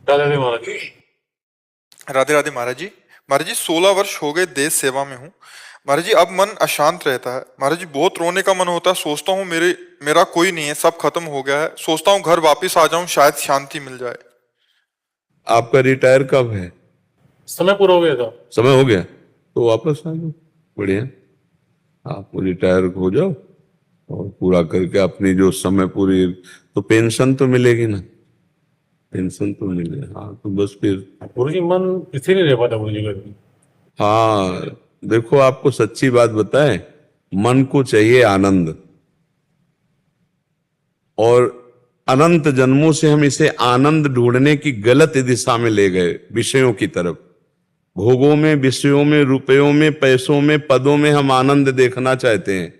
राधे राधे महाराज। राधे राधे महाराज जी। महाराज जी 16 वर्ष हो गए देश सेवा में हूँ महाराज जी। अब मन अशांत रहता है महाराज जी, बहुत रोने का मन होता है। सोचता हूँ मेरा कोई नहीं है, सब खत्म हो गया है। सोचता हूँ घर वापस आ जाऊं, शायद शांति मिल जाए। आपका रिटायर कब है? समय पूरा हो गया था। समय हो गया तो वापस आ जाओ, बढ़िया। आप रिटायर हो जाओ और पूरा करके अपनी जो समय पूरी, तो पेंशन तो मिलेगी ना, पेंशन तो मिले। हाँ तो बस फिर। गुरुजी मन स्थिर नहीं रह पाता गुरुजी कभी। हाँ देखो, आपको सच्ची बात बताएं, मन को चाहिए आनंद, और अनंत जन्मों से हम इसे आनंद ढूंढने की गलत दिशा में ले गए, विषयों की तरफ। भोगों में, विषयों में, रुपयों में, पैसों में, पदों में हम आनंद देखना चाहते हैं,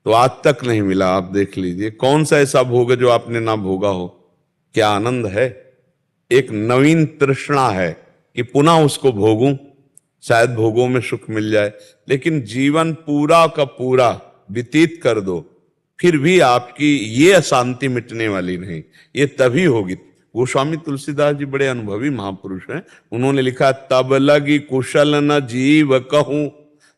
तो आज तक नहीं मिला। आप देख लीजिए कौन सा ऐसा भोग है जो आपने ना भोगा हो। क्या आनंद है? एक नवीन तृष्णा है कि पुनः उसको भोगूं, शायद भोगों में सुख मिल जाए। लेकिन जीवन पूरा का पूरा व्यतीत कर दो, फिर भी आपकी ये अशांति मिटने वाली नहीं। ये तभी होगी। गोस्वामी तुलसीदास जी बड़े अनुभवी महापुरुष हैं। उन्होंने लिखा, तब लगी कुशल न जीव कहूं,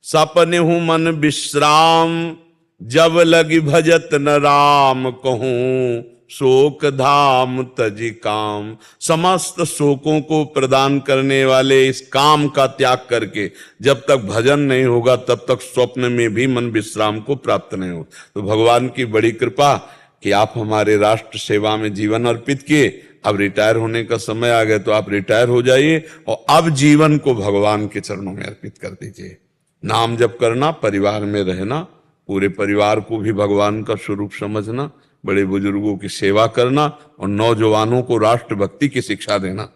सपने हूं मन विश्राम, जब लगी भजत न राम कहूं, शोक धाम तजी काम। समस्त शोकों को प्रदान करने वाले इस काम का त्याग करके जब तक भजन नहीं होगा, तब तक स्वप्न में भी मन विश्राम को प्राप्त नहीं हो। तो भगवान की बड़ी कृपा कि आप हमारे राष्ट्र सेवा में जीवन अर्पित किए। अब रिटायर होने का समय आ गया, तो आप रिटायर हो जाइए और अब जीवन को भगवान के चरणों में अर्पित कर दीजिए। नाम जप करना, परिवार में रहना, पूरे परिवार को भी भगवान का स्वरूप समझना, बड़े बुजुर्गों की सेवा करना, और नौजवानों को राष्ट्रभक्ति की शिक्षा देना।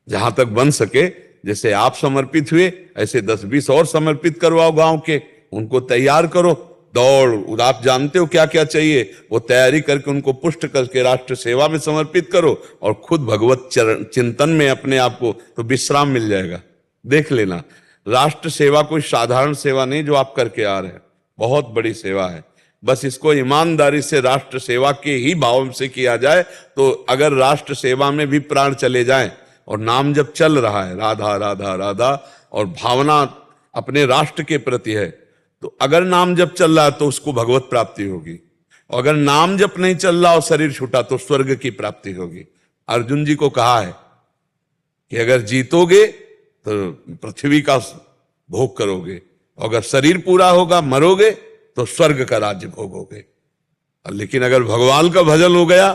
जहां तक बन सके, जैसे आप समर्पित हुए, ऐसे 10-20 और समर्पित करवाओ गांव के, उनको तैयार करो। दौड़, आप जानते हो क्या क्या चाहिए, वो तैयारी करके उनको पुष्ट करके राष्ट्र सेवा में समर्पित करो, और खुद भगवत चिंतन में अपने आप को, तो विश्राम मिल जाएगा। देख लेना, राष्ट्र सेवा कोई साधारण सेवा नहीं जो आप करके आ रहे हैं, बहुत बड़ी सेवा है। बस इसको ईमानदारी से राष्ट्र सेवा के ही भाव से किया जाए, तो अगर राष्ट्र सेवा में भी प्राण चले जाएं और नाम जब चल रहा है, राधा राधा राधा, और भावना अपने राष्ट्र के प्रति है, तो अगर नाम जब चल रहा है तो उसको भगवत प्राप्ति होगी। और अगर नाम जब नहीं चल रहा और शरीर छूटा तो स्वर्ग की प्राप्ति होगी। अर्जुन जी को कहा है कि अगर जीतोगे तो पृथ्वी का भोग करोगे, और अगर शरीर पूरा होगा, मरोगे, तो स्वर्ग का राज्य भोगोगे। लेकिन अगर भगवान का भजन हो गया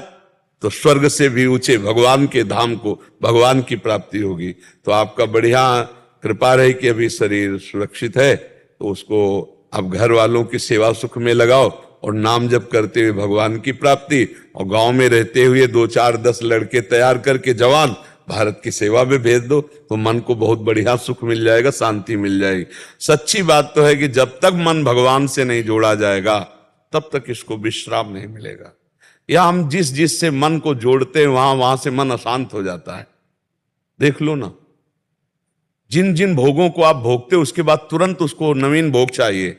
तो स्वर्ग से भी ऊंचे भगवान के धाम को, भगवान की प्राप्ति होगी। तो आपका बढ़िया कृपा रही कि अभी शरीर सुरक्षित है, तो उसको आप घर वालों की सेवा सुख में लगाओ, और नाम जप करते हुए भगवान की प्राप्ति, और गांव में रहते हुए 2-4-10 लड़के तैयार करके जवान भारत की सेवा में भेज दो, तो मन को बहुत बढ़िया सुख मिल जाएगा, शांति मिल जाएगी। सच्ची बात तो है कि जब तक मन भगवान से नहीं जोड़ा जाएगा, तब तक इसको विश्राम नहीं मिलेगा। या हम जिस से मन को जोड़ते हैं, वहां से मन अशांत हो जाता है। देख लो ना, जिन जिन भोगों को आप भोगते हो, उसके बाद तुरंत उसको नवीन भोग चाहिए।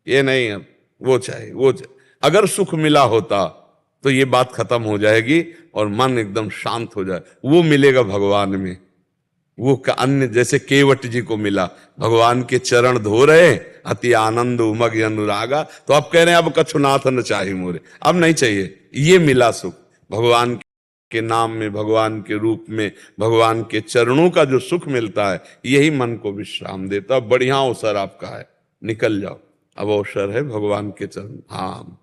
ये नहीं है, वो चाहिए, वो चाहिए। अगर सुख मिला होता तो ये बात खत्म हो जाएगी और मन एकदम शांत हो जाए। वो मिलेगा भगवान में, वो अन्य जैसे केवट जी को मिला, भगवान के चरण धो रहे, अति आनंद उमग अनुरागा, तो आप कह रहे हैं अब कछुनाथ न चाहिए मोरे, अब नहीं चाहिए। ये मिला सुख भगवान के नाम में, भगवान के रूप में, भगवान के चरणों का जो सुख मिलता है, यही मन को विश्राम देता। बढ़िया अवसर आपका है, निकल जाओ, अब अवसर है भगवान के चरण। हाँ।